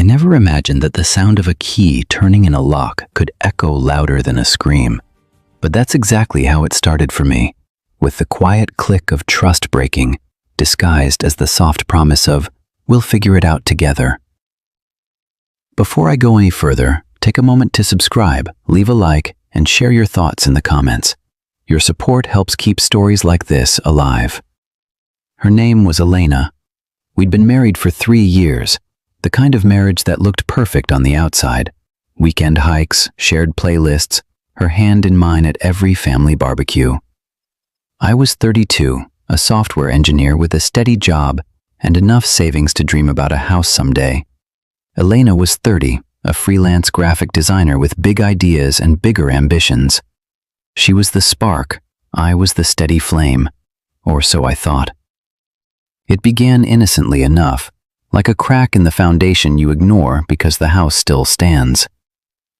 I never imagined that the sound of a key turning in a lock could echo louder than a scream. But that's exactly how it started for me, with the quiet click of trust breaking, disguised as the soft promise of, "We'll figure it out together." Before I go any further, take a moment to subscribe, leave a like, and share your thoughts in the comments. Your support helps keep stories like this alive. Her name was Elena. We'd been married for 3 years, the kind of marriage that looked perfect on the outside. Weekend hikes, shared playlists, her hand in mine at every family barbecue. I was 32, a software engineer with a steady job and enough savings to dream about a house someday. Elena was 30, a freelance graphic designer with big ideas and bigger ambitions. She was the spark, I was the steady flame, or so I thought. It began innocently enough, like a crack in the foundation you ignore because the house still stands.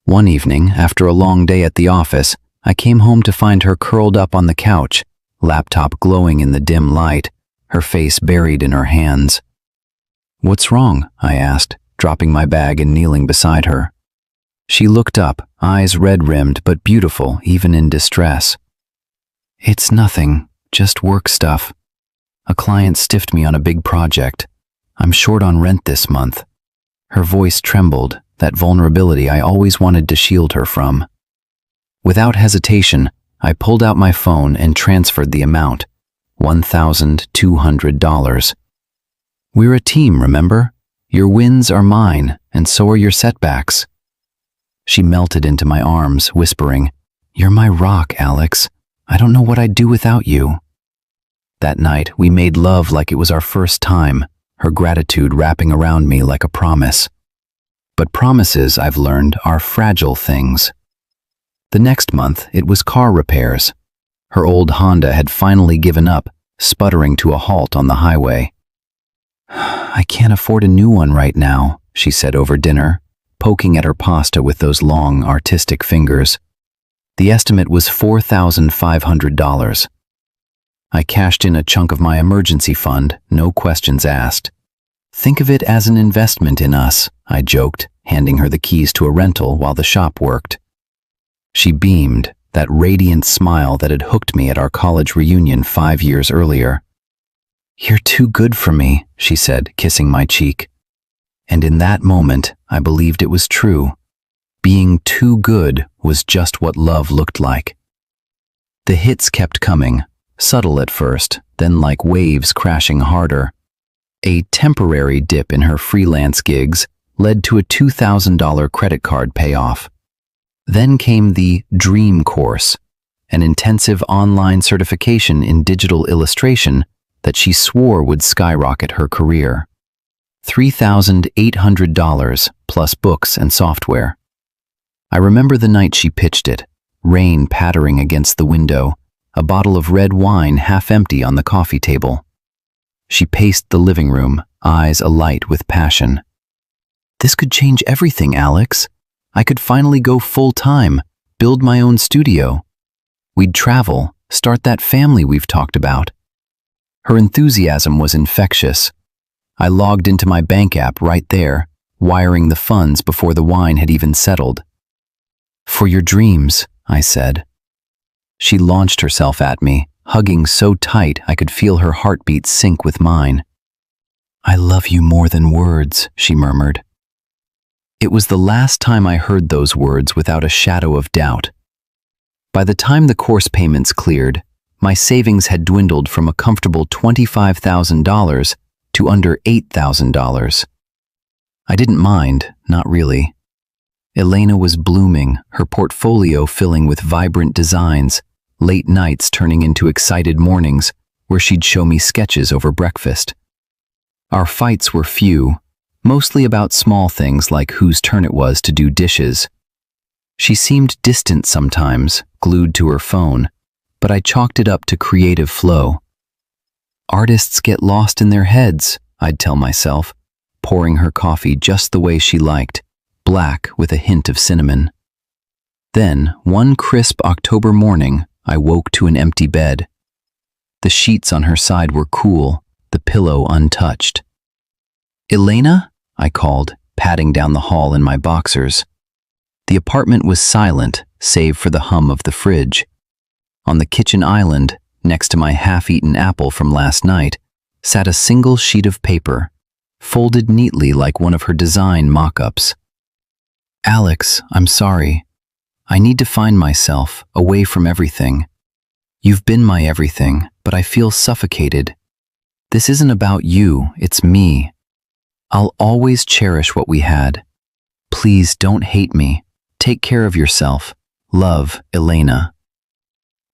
One evening, after a long day at the office, I came home to find her curled up on the couch, laptop glowing in the dim light, her face buried in her hands. "What's wrong?" I asked, dropping my bag and kneeling beside her. She looked up, eyes red-rimmed but beautiful even in distress. "It's nothing, just work stuff. A client stiffed me on a big project. I'm short on rent this month." Her voice trembled, that vulnerability I always wanted to shield her from. Without hesitation, I pulled out my phone and transferred the amount, $1,200. "We're a team, remember? Your wins are mine, and so are your setbacks." She melted into my arms, whispering, "You're my rock, Alex. I don't know what I'd do without you." That night, we made love like it was our first time, her gratitude wrapping around me like a promise. But promises, I've learned, are fragile things. The next month, it was car repairs. Her old Honda had finally given up, sputtering to a halt on the highway. "I can't afford a new one right now," she said over dinner, poking at her pasta with those long, artistic fingers. The estimate was $4,500. I cashed in a chunk of my emergency fund, no questions asked. "Think of it as an investment in us," I joked, handing her the keys to a rental while the shop worked. She beamed, that radiant smile that had hooked me at our college reunion 5 years earlier. "You're too good for me," she said, kissing my cheek. And in that moment, I believed it was true. Being too good was just what love looked like. The hits kept coming, subtle at first, then like waves crashing harder. A temporary dip in her freelance gigs led to a $2,000 credit card payoff. Then came the Dream Course, an intensive online certification in digital illustration that she swore would skyrocket her career. $3,800 plus books and software. I remember the night she pitched it, rain pattering against the window, a bottle of red wine half empty on the coffee table. She paced the living room, eyes alight with passion. "This could change everything, Alex. I could finally go full-time, build my own studio. We'd travel, start that family we've talked about." Her enthusiasm was infectious. I logged into my bank app right there, wiring the funds before the wine had even settled. "For your dreams," I said. She launched herself at me, hugging so tight I could feel her heartbeat sync with mine. "I love you more than words," she murmured. It was the last time I heard those words without a shadow of doubt. By the time the course payments cleared, my savings had dwindled from a comfortable $25,000 to under $8,000. I didn't mind, not really. Elena was blooming, her portfolio filling with vibrant designs, late nights turning into excited mornings where she'd show me sketches over breakfast. Our fights were few, mostly about small things like whose turn it was to do dishes. She seemed distant sometimes, glued to her phone, but I chalked it up to creative flow. Artists get lost in their heads, I'd tell myself, pouring her coffee just the way she liked, black with a hint of cinnamon. Then, one crisp October morning, I woke to an empty bed. The sheets on her side were cool, the pillow untouched. "Elena?" I called, padding down the hall in my boxers. The apartment was silent, save for the hum of the fridge. On the kitchen island, next to my half-eaten apple from last night, sat a single sheet of paper, folded neatly like one of her design mock-ups. "Alex, I'm sorry. I need to find myself, away from everything. You've been my everything, but I feel suffocated. This isn't about you, it's me. I'll always cherish what we had. Please don't hate me. Take care of yourself. Love, Elena."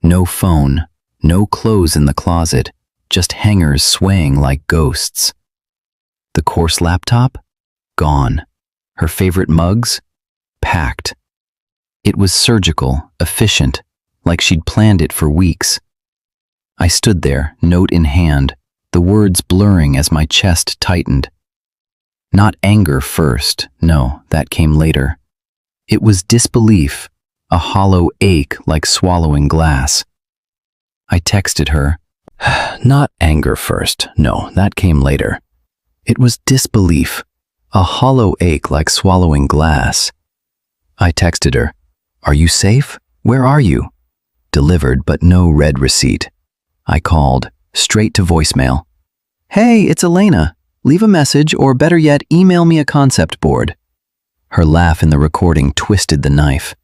No phone, no clothes in the closet, just hangers swaying like ghosts. The course laptop? Gone. Her favorite mugs? Packed. It was surgical, efficient, like she'd planned it for weeks. I stood there, note in hand, the words blurring as my chest tightened. Not anger first, no, that came later. It was disbelief, a hollow ache like swallowing glass. I texted her, "Not anger first, no, that came later. It was disbelief, a hollow ache like swallowing glass." I texted her, "Are you safe? Where are you?" Delivered, but no red receipt. I called, straight to voicemail. "Hey, it's Elena. Leave a message, or better yet, email me a concept board." Her laugh in the recording twisted the knife.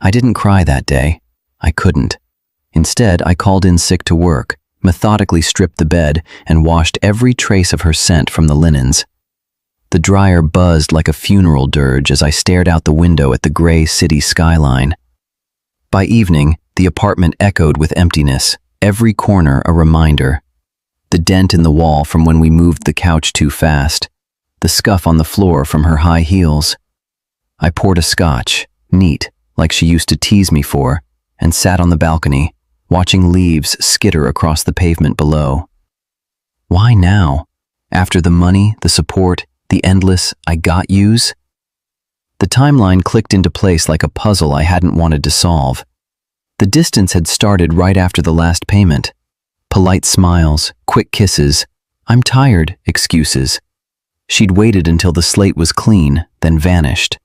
I didn't cry that day. I couldn't. Instead, I called in sick to work, methodically stripped the bed, and washed every trace of her scent from the linens. The dryer buzzed like a funeral dirge as I stared out the window at the gray city skyline. By evening, the apartment echoed with emptiness, every corner a reminder. The dent in the wall from when we moved the couch too fast, the scuff on the floor from her high heels. I poured a scotch, neat, like she used to tease me for, and sat on the balcony, watching leaves skitter across the pavement below. Why now? After the money, the support, the endless "I got yous"? The timeline clicked into place like a puzzle I hadn't wanted to solve. The distance had started right after the last payment. Polite smiles, quick kisses, "I'm tired" excuses. She'd waited until the slate was clean, then vanished.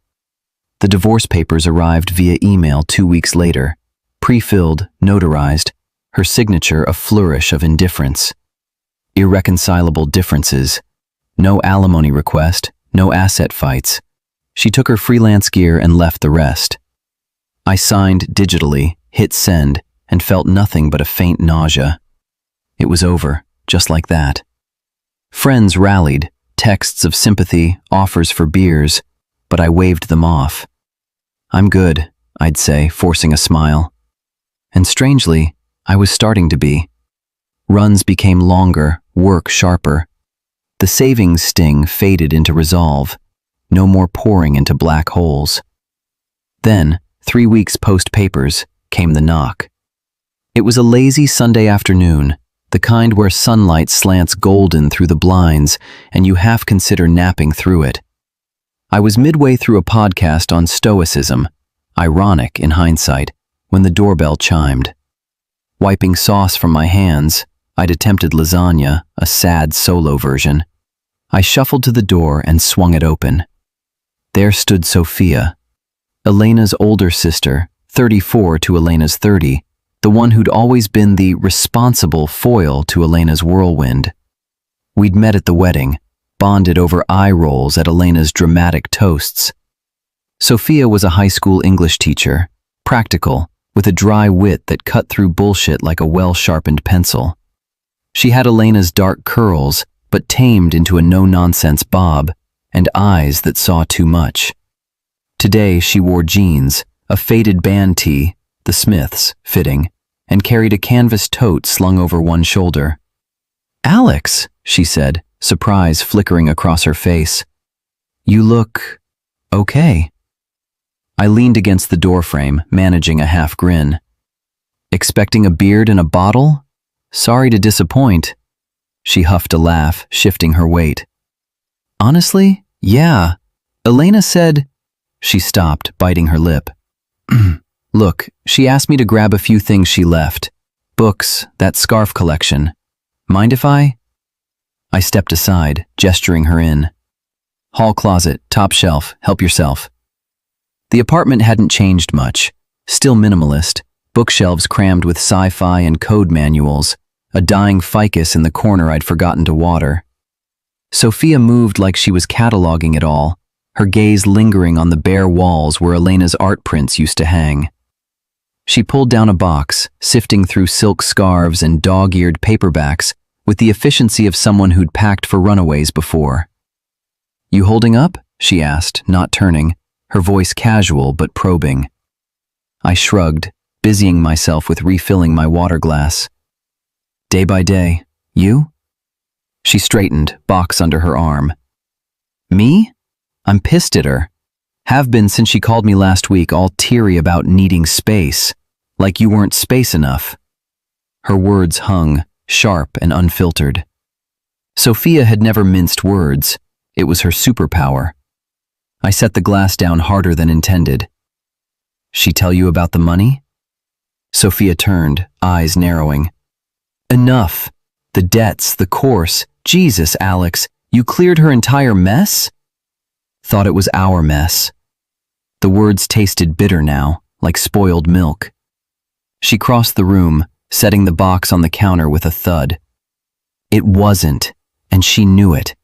The divorce papers arrived via email 2 weeks later, pre-filled, notarized, her signature a flourish of indifference. Irreconcilable differences. No alimony request, no asset fights. She took her freelance gear and left the rest. I signed digitally, hit send, and felt nothing but a faint nausea. It was over, just like that. Friends rallied, texts of sympathy, offers for beers, but I waved them off. "I'm good," I'd say, forcing a smile. And strangely, I was starting to be. Runs became longer, work sharper. The savings sting faded into resolve, no more pouring into black holes. Then, 3 weeks post-papers, came the knock. It was a lazy Sunday afternoon, the kind where sunlight slants golden through the blinds and you half consider napping through it. I was midway through a podcast on stoicism, ironic in hindsight, when the doorbell chimed. Wiping sauce from my hands, I'd attempted lasagna, a sad solo version. I shuffled to the door and swung it open. There stood Sophia, Elena's older sister, 34 to Elena's 30, the one who'd always been the responsible foil to Elena's whirlwind. We'd met at the wedding, bonded over eye rolls at Elena's dramatic toasts. Sophia was a high school English teacher, practical, with a dry wit that cut through bullshit like a well-sharpened pencil. She had Elena's dark curls, but tamed into a no-nonsense bob, and eyes that saw too much. Today she wore jeans, a faded band tee, the Smiths, fitting, and carried a canvas tote slung over one shoulder. "Alex," she said, surprise flickering across her face. "You look okay." I leaned against the doorframe, managing a half grin. "Expecting a beard and a bottle? Sorry to disappoint." She huffed a laugh, shifting her weight. "Honestly, yeah. Elena said—" She stopped, biting her lip. "Look, she asked me to grab a few things she left. Books, that scarf collection. Mind if I—" I stepped aside, gesturing her in. Hall closet, top shelf, help yourself. The apartment hadn't changed much. Still minimalist, bookshelves crammed with sci-fi and code manuals, a dying ficus in the corner I'd forgotten to water. Sophia moved like she was cataloging it all, her gaze lingering on the bare walls where Elena's art prints used to hang. She pulled down a box, sifting through silk scarves and dog-eared paperbacks with the efficiency of someone who'd packed for runaways before. "You holding up?" she asked, not turning, her voice casual but probing. I shrugged, busying myself with refilling my water glass. "Day by day. You?" She straightened, box under her arm. "Me? I'm pissed at her. Have been since she called me last week, all teary about needing space, like you weren't space enough." Her words hung, sharp and unfiltered. Sophia had never minced words. It was her superpower. I set the glass down harder than intended. "She tell you about the money?" Sophia turned, eyes narrowing. "Enough. The debts, the course. Jesus, Alex, you cleared her entire mess?" "Thought it was our mess." The words tasted bitter now, like spoiled milk. She crossed the room, setting the box on the counter with a thud. "It wasn't, and she knew it.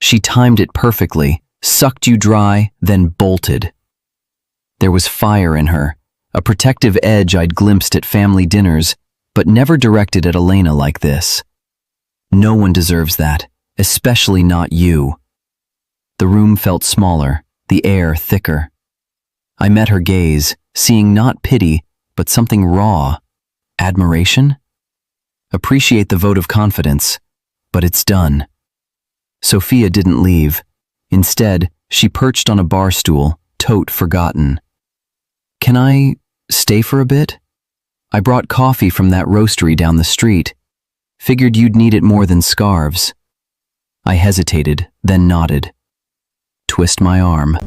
She timed it perfectly, sucked you dry, then bolted." There was fire in her, a protective edge I'd glimpsed at family dinners, but never directed at Elena like this. "No one deserves that, especially not you." The room felt smaller, the air thicker. I met her gaze, seeing not pity, but something raw. Admiration? Appreciate the vote of confidence, but it's done. Sophia didn't leave. Instead, she perched on a bar stool, tote forgotten. "Can I stay for a bit? I brought coffee from that roastery down the street. Figured you'd need it more than scarves." I hesitated, then nodded. "Twist my arm."